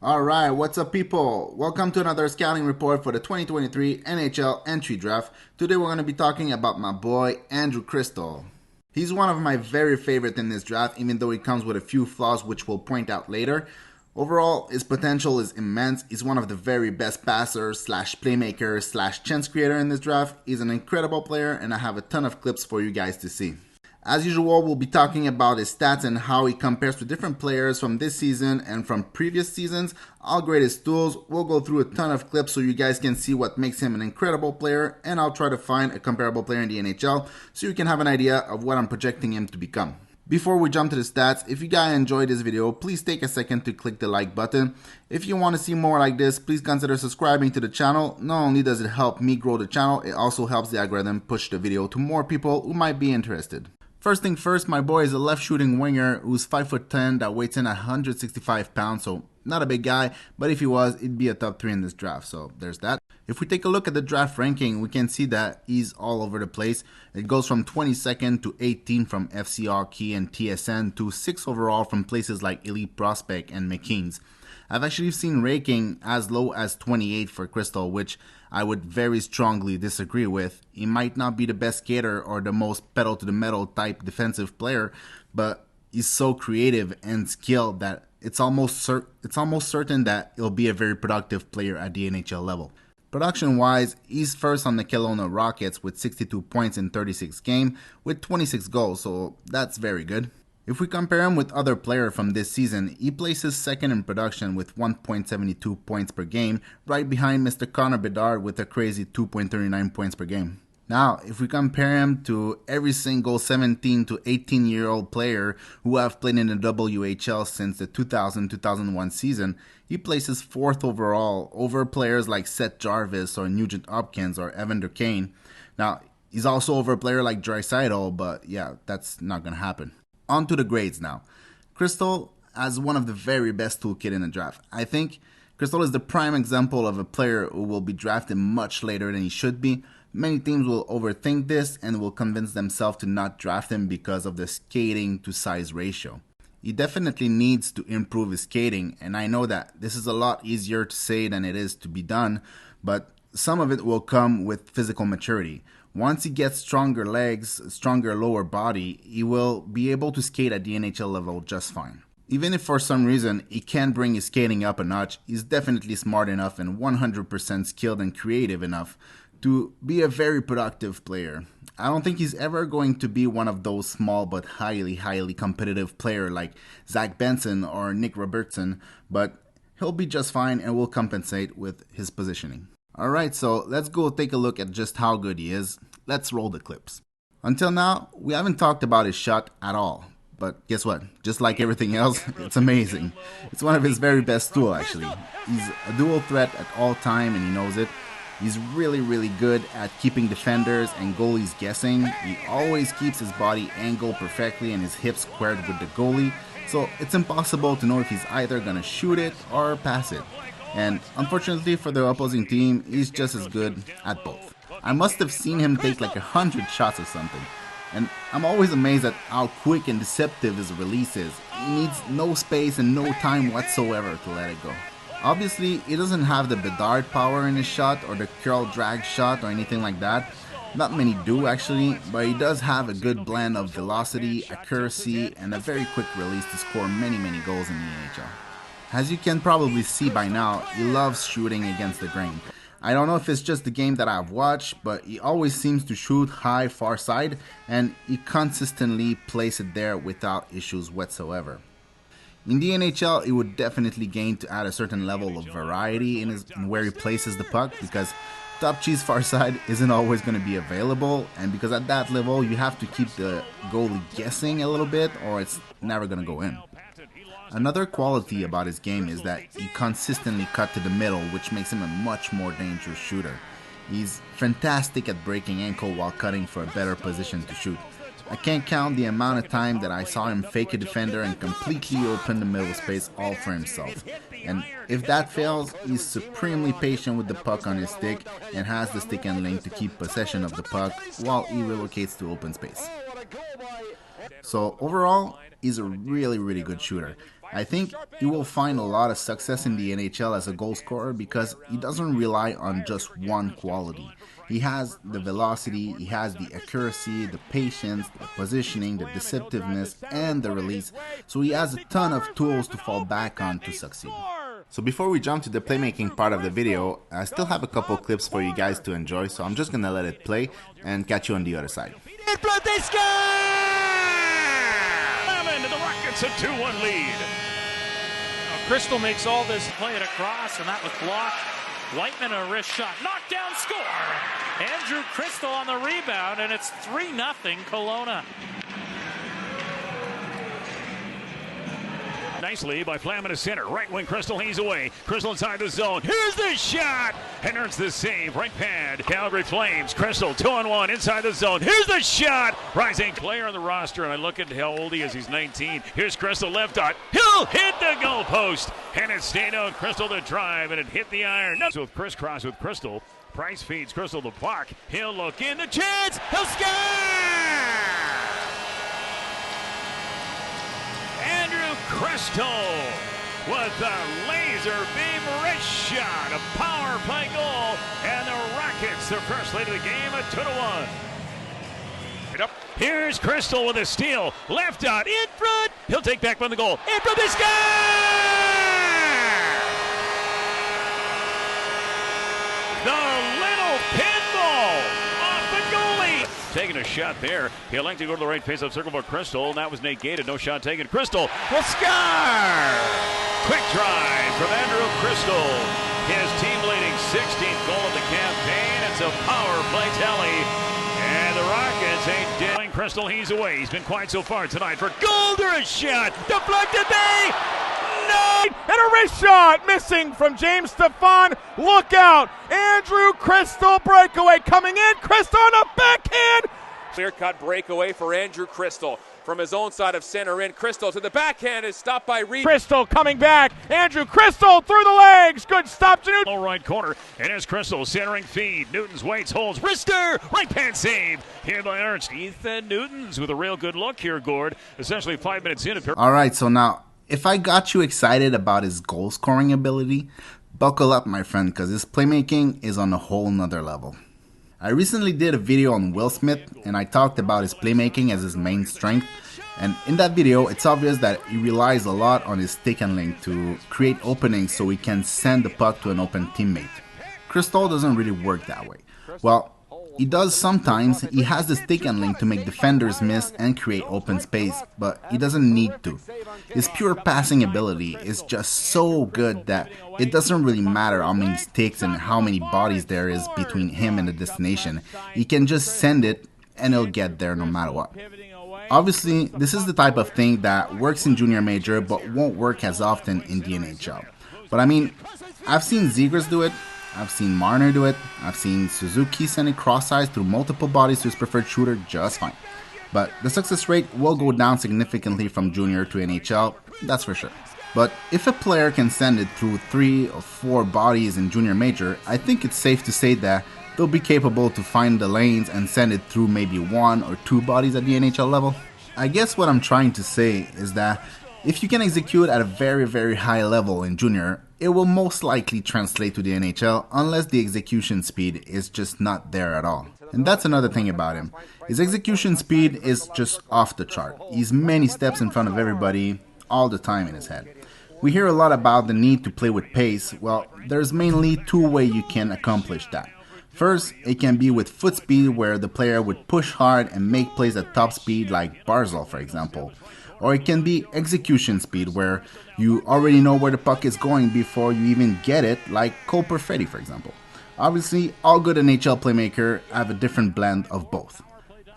Alright, what's up people? Welcome to another scouting report for the 2023 NHL entry draft. Today we're going to be talking about my boy Andrew Cristall. He's one of my very favorite in this draft, even though he comes with a few flaws which we'll point out later. Overall, his potential is immense. He's one of the very best passers slash playmaker slash chance creator in this draft. He's an incredible player and I have a ton of clips for you guys to see. As usual, we'll be talking about his stats and how he compares to different players from this season and from previous seasons. I'll grade his tools, we'll go through a ton of clips so you guys can see what makes him an incredible player, and I'll try to find a comparable player in the NHL so you can have an idea of what I'm projecting him to become. Before we jump to the stats, if you guys enjoyed this video, please take a second to click the like button. If you want to see more like this, please consider subscribing to the channel. Not only does it help me grow the channel, it also helps the algorithm push the video to more people who might be interested. First thing first, my boy is a left shooting winger who's 5'10", that weighs in at 165 pounds, so not a big guy, but if he was, he'd be a top 3 in this draft, so there's that. If we take a look at the draft ranking, we can see that he's all over the place. It goes from 22nd to 18 from FC Hockey and TSN to 6 overall from places like Elite Prospect and McKean's. I've actually seen ranking as low as 28 for Cristall, which I would very strongly disagree with. He might not be the best skater or the most pedal to the metal type defensive player, but he's so creative and skilled that it's almost certain that he'll be a very productive player at the NHL level. Production-wise, he's first on the Kelowna Rockets with 62 points in 36 games with 26 goals, so that's very good. If we compare him with other players from this season, he places second in production with 1.72 points per game, right behind Mr. Connor Bedard with a crazy 2.39 points per game. Now, if we compare him to every single 17 to 18-year-old player who have played in the WHL since the 2000-2001 season, he places 4th overall over players like Seth Jarvis or Nugent Hopkins or Evander Kane. Now, he's also over a player like Draisaitl, but yeah, that's not going to happen. On to the grades now. Cristall has one of the very best toolkit in the draft. I think Cristall is the prime example of a player who will be drafted much later than he should be. Many teams will overthink this and will convince themselves to not draft him because of the skating to size ratio. He definitely needs to improve his skating, and I know that this is a lot easier to say than it is to be done, but some of it will come with physical maturity. Once he gets stronger legs, stronger lower body, he will be able to skate at the NHL level just fine. Even if for some reason he can't bring his skating up a notch, he's definitely smart enough and 100% skilled and creative enough to be a very productive player. I don't think he's ever going to be one of those small but highly competitive players like Zach Benson or Nick Robertson, but he'll be just fine and will compensate with his positioning. Alright, so let's go take a look at just how good he is. Let's roll the clips. Until now, we haven't talked about his shot at all. But guess what? Just like everything else, it's amazing. It's one of his very best tools actually. He's a dual threat at all time and he knows it. He's really good at keeping defenders and goalies guessing. He always keeps his body angled perfectly and his hips squared with the goalie. So it's impossible to know if he's either gonna shoot it or pass it. And unfortunately for the opposing team, he's just as good at both. I must have seen him take like 100 shots or something. And I'm always amazed at how quick and deceptive his release is. He needs no space and no time whatsoever to let it go. Obviously, he doesn't have the Bedard power in his shot or the curl drag shot or anything like that. Not many do actually, but he does have a good blend of velocity, accuracy, and a very quick release to score many goals in the NHL. As you can probably see by now, he loves shooting against the grain. I don't know if it's just the game that I've watched, but he always seems to shoot high far side, and he consistently places it there without issues whatsoever. In the NHL, he would definitely gain to add a certain level of variety in where he places the puck, because top cheese far side isn't always going to be available, and because at that level you have to keep the goalie guessing a little bit or it's never going to go in. Another quality about his game is that he consistently cuts to the middle, which makes him a much more dangerous shooter. He's fantastic at breaking ankle while cutting for a better position to shoot. I can't count the amount of time that I saw him fake a defender and completely open the middle space all for himself. And if that fails, he's supremely patient with the puck on his stick and has the stick handling to keep possession of the puck while he relocates to open space. So overall, he's a really good shooter. I think he will find a lot of success in the NHL as a goal scorer because he doesn't rely on just one quality. He has the velocity, he has the accuracy, the patience, the positioning, the decisiveness, and the release. So he has a ton of tools to fall back on to succeed. So before we jump to the playmaking part of the video, I still have a couple clips for you guys to enjoy, so I'm just gonna let it play and catch you on the other side. And the Rockets a 2-1 lead. Cristall makes all this play it across, and that was blocked. Whiteman a wrist shot, knockdown score. Andrew Cristall on the rebound, and it's 3-0 Kelowna. Nicely by Flamin to center. Right wing Cristall, he's away. Cristall inside the zone. Here's the shot! And earns the save. Right pad. Calgary Flames. Cristall 2-on-1 inside the zone. Here's the shot! Rising player on the roster, and I look at how old he is. He's 19. Here's Cristall left dot. He'll hit the goalpost. And it stayed out. Cristall to drive, and it hit the iron. So with crisscross with Cristall. Price feeds Cristall the puck. He'll look in the chance. He'll score! Andrew Cristall with a laser beam wrist shot, a power play goal, and the Rockets, their first lead of the game, at 2-1. Here's Cristall with a steal, left dot, in front, he'll take back from the goal, in front, the score! The little pinball off the goalie. Taking a shot there. He'll like to go to the right face-up circle for Cristall, and that was negated. No shot taken. Cristall will score! Quick drive from Andrew Cristall. His team-leading 16th goal of the campaign. It's a power play tally. And the Rockets ain't dealing. Cristall, he's away. He's been quiet so far tonight for Golder. A shot. Deflected. No! And a wrist shot missing from James Stefan. Look out! Andrew Cristall breakaway coming in. Cristall on a backhand. Clear-cut breakaway for Andrew Cristall from his own side of center in. Cristall to the backhand is stopped by Reed. Cristall coming back. Andrew Cristall through the legs. Good stop to Newton. Low right corner. And here's Cristall centering feed. Newton's waits, holds. Wrister! Right hand save. Here by Ernst. Ethan Newtons with a real good look here, Gord. Essentially 5 minutes in. All right, so now, if I got you excited about his goal scoring ability, buckle up, my friend, because his playmaking is on a whole nother level. I recently did a video on Will Smith, and I talked about his playmaking as his main strength. And in that video, it's obvious that he relies a lot on his stick handling to create openings so he can send the puck to an open teammate. Cristall doesn't really work that way. Well, he does sometimes. He has the stick handling to make defenders miss and create open space, but he doesn't need to. His pure passing ability is just so good that it doesn't really matter how many sticks and how many bodies there is between him and the destination. He can just send it and he'll get there no matter what. Obviously, this is the type of thing that works in junior major but won't work as often in the NHL. But I mean, I've seen Zegras do it. I've seen Marner do it. I've seen Suzuki send it cross-eyes through multiple bodies to his preferred shooter just fine. But the success rate will go down significantly from junior to NHL, that's for sure. But if a player can send it through 3 or 4 bodies in junior major, I think it's safe to say that they'll be capable to find the lanes and send it through maybe 1 or 2 bodies at the NHL level. I guess what I'm trying to say is that if you can execute at a very, very high level in junior, it will most likely translate to the NHL unless the execution speed is just not there at all. And that's another thing about him. His execution speed is just off the chart. He's many steps in front of everybody all the time in his head. We hear a lot about the need to play with pace. Well, there's mainly 2 ways you can accomplish that. First, it can be with foot speed where the player would push hard and make plays at top speed like Barzal, for example. Or it can be execution speed where you already know where the puck is going before you even get it, like Cole Perfetti, for example. Obviously, all good NHL playmakers have a different blend of both.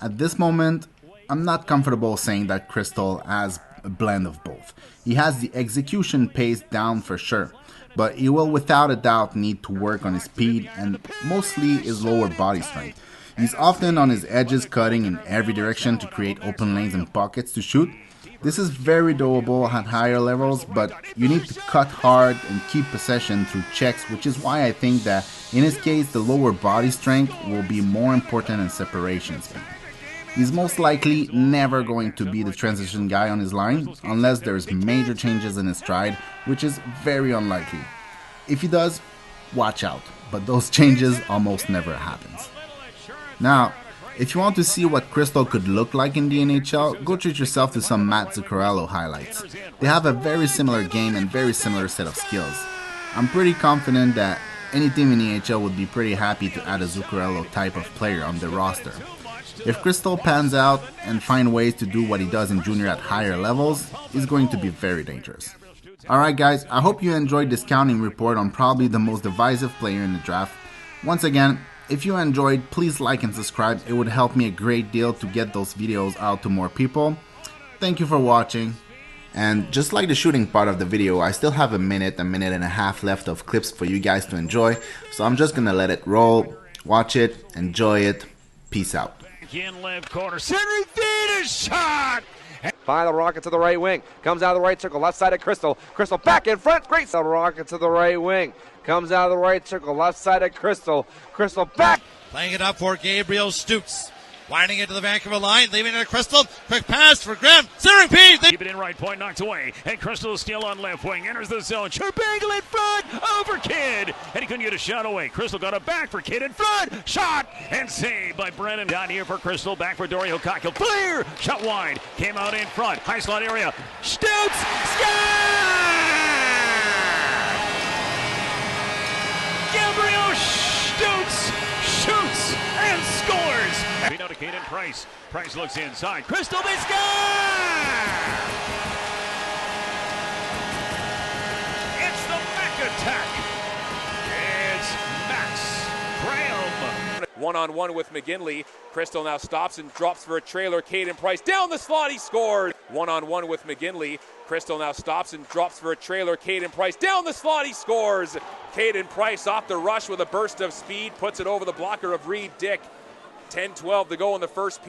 At this moment, I'm not comfortable saying that Cristall has a blend of both. He has the execution pace down for sure, but he will without a doubt need to work on his speed and mostly his lower body strength. He's often on his edges cutting in every direction to create open lanes and pockets to shoot. This is very doable at higher levels, but you need to cut hard and keep possession through checks, which is why I think that in his case the lower body strength will be more important than separation speed. He's most likely never going to be the transition guy on his line unless there's major changes in his stride, which is very unlikely. If he does, watch out, but those changes almost never happens. Now, if you want to see what Cristall could look like in the NHL, go treat yourself to some Matt Zuccarello highlights. They have a very similar game and very similar set of skills. I'm pretty confident that any team in the NHL would be pretty happy to add a Zuccarello type of player on their roster. If Cristall pans out and find ways to do what he does in junior at higher levels, he's going to be very dangerous. Alright guys, I hope you enjoyed this scouting report on probably the most divisive player in the draft. Once again, if you enjoyed, please like and subscribe. It would help me a great deal to get those videos out to more people. Thank you for watching. And just like the shooting part of the video, I still have a minute and a half left of clips for you guys to enjoy. So I'm just gonna let it roll, watch it, enjoy it. Peace out. In left corner, center feed is shot. By the rocket to the right wing. Comes out of the right circle, left side of Cristall. Cristall back in front. Great. The rocket to the right wing. Comes out of the right circle, left side of Cristall. Cristall back. Playing it up for Gabriel Stutz. Winding it to the Vancouver line, leaving it to Cristall. Quick pass for Graham. Centering feed. Keep it in right point, knocked away. And Cristall still on left wing. Enters the zone. Sharp angle in front. Over Kidd. And he couldn't get a shot away. Cristall got it back for Kidd in front. Shot and saved by Brennan. Down here for Cristall. Back for Dorio Cockle. Clear. Shot wide. Came out in front. High slot area. Stutz. Score! Gabriel Stutz shoots and scores. Beat out to Caden Price. Price looks inside. Cristall, they score! It's the Mac attack. It's Max Graham. One-on-one with McGinley. Cristall now stops and drops for a trailer. Caden Price down the slot. He scored. One-on-one with McGinley. Cristall now stops and drops for a trailer. Caden Price down the slot. He scores. Caden Price off the rush with a burst of speed. Puts it over the blocker of Reed Dick. 10-12 to go in the first period.